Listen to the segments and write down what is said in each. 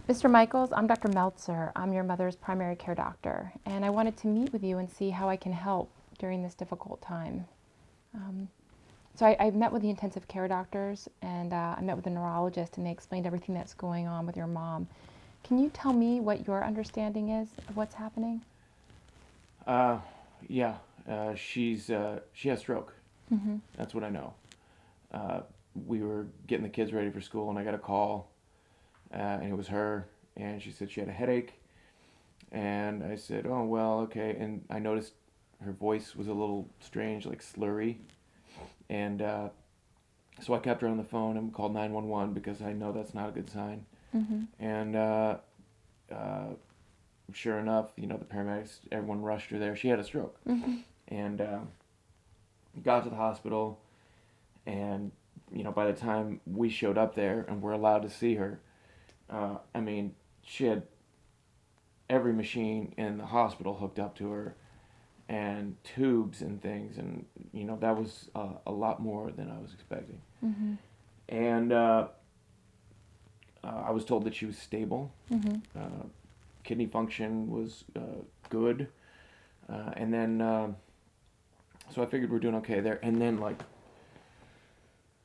Mr. Michaels, I'm Dr. Meltzer. I'm your mother's primary care doctor, and I wanted to meet with you and see how I can help during this difficult time. Um, I met with the intensive care doctors, and I met with the neurologist, and they explained everything that's going on with your mom. Can you tell me what your understanding is of what's happening? Uh, yeah, she has stroke. Mm-hmm. That's what I know. Uh, we were getting the kids ready for school, and I got a call, and it was her, and she said she had a headache, and I said, "Oh well, okay." And I noticed her voice was a little strange, like slurry, and so I kept her on the phone and called 911 because I know that's not a good sign. Mm-hmm. And uh, sure enough, the paramedics, everyone rushed her there. She had a stroke, Mm-hmm. and got to the hospital, and by the time we showed up there and were allowed to see her, I mean, she had every machine in the hospital hooked up to her, and tubes and things, and that was a lot more than I was expecting. Mm-hmm. And I was told that she was stable. Mm-hmm. Kidney function was good, and then so I figured we're doing okay there. And then like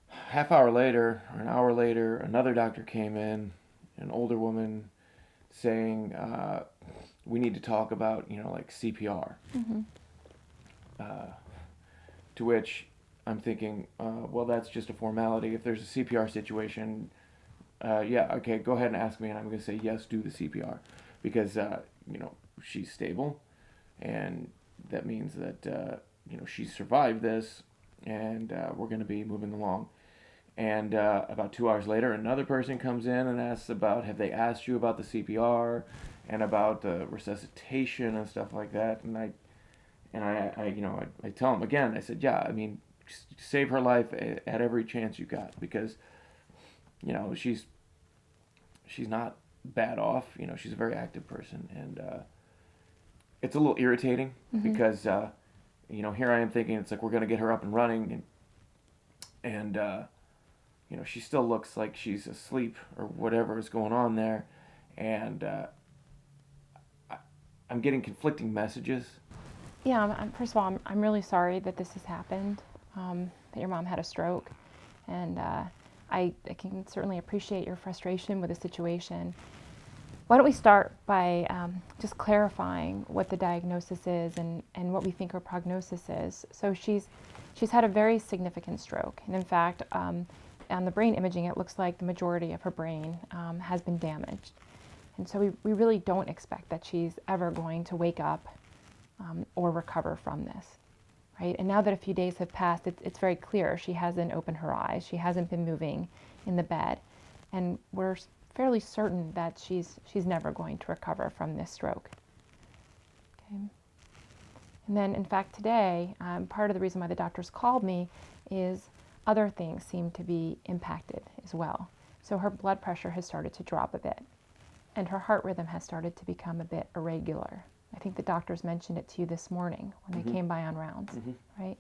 half hour later or an hour later, another doctor came in, an older woman, saying we need to talk about like CPR. Mm-hmm. Uh, to which I'm thinking, well, that's just a formality. If there's a CPR situation, yeah, okay, go ahead and ask me, and I'm going to say yes, do the CPR, because she's stable, and that means that she's survived this, and we're going to be moving along. And about 2 hours later, another person comes in and asks about, have they asked you about the CPR and about the resuscitation and stuff like that? And I tell them again. I said, yeah, I mean, save her life at every chance you got, because she's not bad off. She's a very active person, and it's a little irritating Mm-hmm. because here I am thinking it's like we're gonna get her up and running, and she still looks like she's asleep or whatever is going on there, and I, I'm getting conflicting messages. Yeah, first of all, I'm really sorry that this has happened, that your mom had a stroke. And I can certainly appreciate your frustration with the situation. Why don't we start by just clarifying what the diagnosis is and what we think her prognosis is. So she's had a very significant stroke. And in fact, on the brain imaging, it looks like the majority of her brain has been damaged. And so we really don't expect that she's ever going to wake up or recover from this. Right? And now that a few days have passed, it's very clear she hasn't opened her eyes. She hasn't been moving in the bed. And we're fairly certain that she's never going to recover from this stroke. Okay. And then, in fact, today, part of the reason why the doctors called me is other things seem to be impacted as well. So her blood pressure has started to drop a bit, and her heart rhythm has started to become a bit irregular. I think the doctors mentioned it to you this morning when they Mm-hmm. came by on rounds, Mm-hmm. right?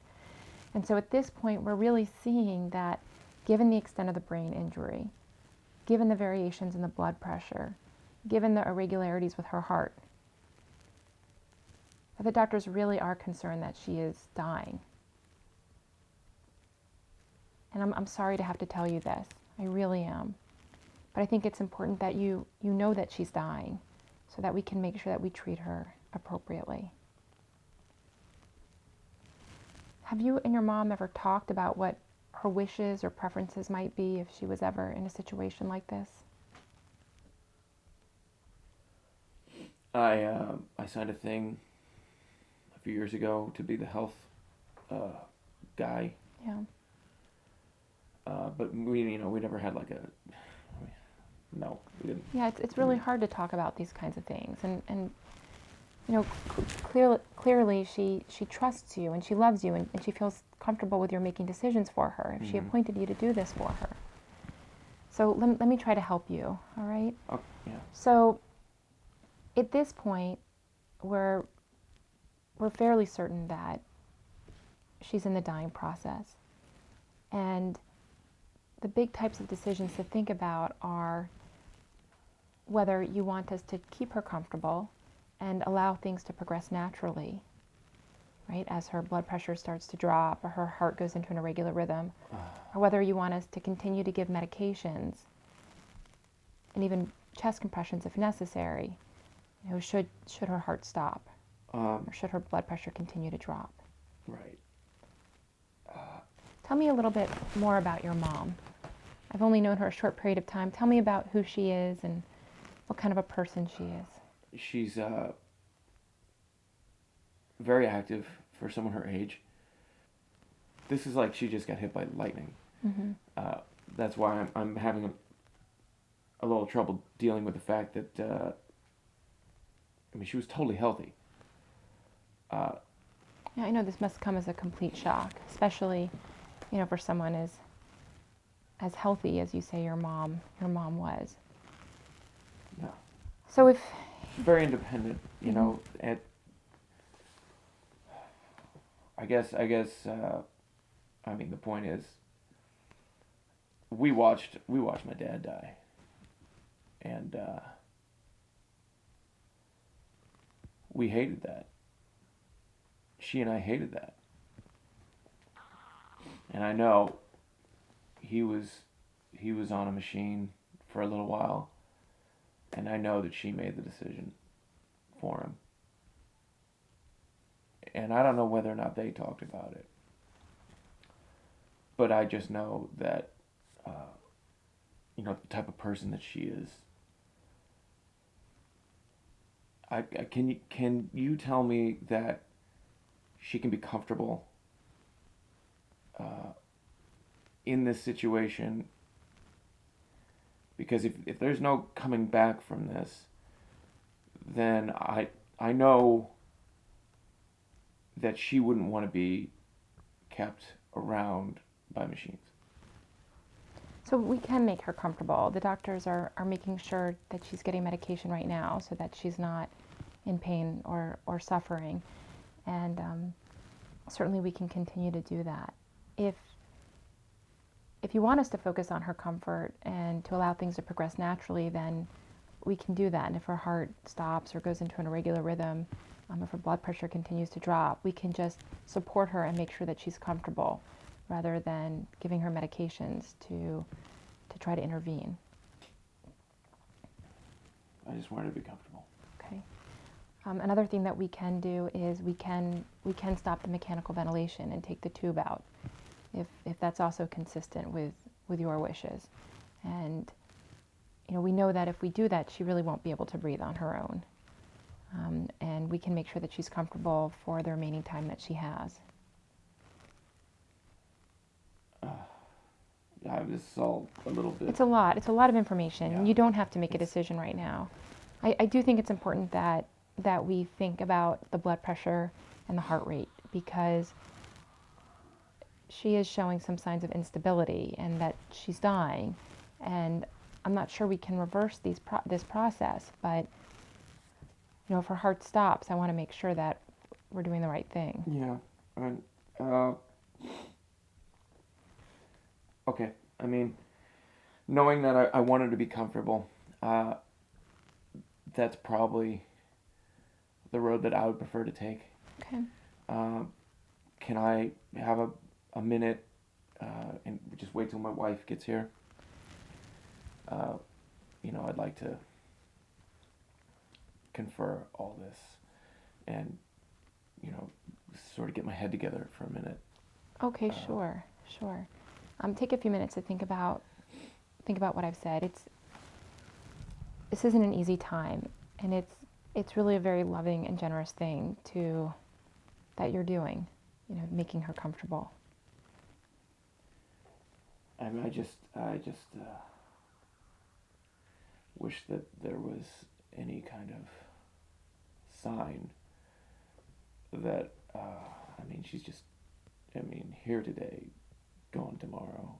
And so at this point, we're really seeing that given the extent of the brain injury, given the variations in the blood pressure, given the irregularities with her heart, that the doctors really are concerned that she is dying. And I'm sorry to have to tell you this. I really am. But I think it's important that you know that she's dying so that we can make sure that we treat her appropriately. Have you and your mom ever talked about what her wishes or preferences might be if she was ever in a situation like this? I signed a thing a few years ago to be the health uh, guy, Yeah. but we never had like a, no, we didn't. Yeah, it's really hard to talk about these kinds of things. And clearly she trusts you and she loves you and she feels comfortable with your making decisions for her if she Mm-hmm. appointed you to do this for her. So let me try to help you, all right? Oh, yeah. So at this point, we're fairly certain that she's in the dying process. And the big types of decisions to think about are whether you want us to keep her comfortable and allow things to progress naturally, right, as her blood pressure starts to drop or her heart goes into an irregular rhythm, or whether you want us to continue to give medications and even chest compressions if necessary, should her heart stop or should her blood pressure continue to drop. Right. Tell me a little bit more about your mom. I've only known her a short period of time. Tell me about who she is and what kind of a person she is. She's very active for someone her age. This is like she just got hit by lightning. Mm-hmm. That's why I'm having a little trouble dealing with the fact that she was totally healthy. Yeah, I know this must come as a complete shock, especially, for someone as healthy as you say your mom was. Yeah. So if very independent, you Mm-hmm. know. And I guess. The point is, we watched my dad die, and we hated that. She and I hated that, and I know he was on a machine for a little while, and I know that she made the decision for him. And I don't know whether or not they talked about it. But I just know that, the type of person that she is. Can you tell me that she can be comfortable in this situation? Because if there's no coming back from this, then I know that she wouldn't want to be kept around by machines. So we can make her comfortable. The doctors are making sure that she's getting medication right now so that she's not in pain or suffering. And certainly we can continue to do that. If you want us to focus on her comfort and to allow things to progress naturally, then we can do that. And if her heart stops or goes into an irregular rhythm, if her blood pressure continues to drop, we can just support her and make sure that she's comfortable rather than giving her medications to try to intervene. I just want her to be comfortable. Okay. Another thing that we can do is we can stop the mechanical ventilation and take the tube out, if that's also consistent with your wishes. And we know that if we do that, she really won't be able to breathe on her own. And we can make sure that she's comfortable for the remaining time that she has. This is all a little bit. It's a lot. It's a lot of information. Yeah. You don't have to make a decision right now. I do think it's important that we think about the blood pressure and the heart rate, because she is showing some signs of instability and that she's dying. And I'm not sure we can reverse this process, but if her heart stops, I want to make sure that we're doing the right thing. Yeah. Okay. Knowing that I want her to be comfortable, that's probably the road that I would prefer to take. Okay. Can I have a minute and just wait till my wife gets here? I'd like to confer all this and, sort of get my head together for a minute. Okay, sure. Take a few minutes to think about what I've said. This isn't an easy time, and it's really a very loving and generous thing that you're doing, making her comfortable. I just wish that there was any kind of sign that she's just here today, gone tomorrow.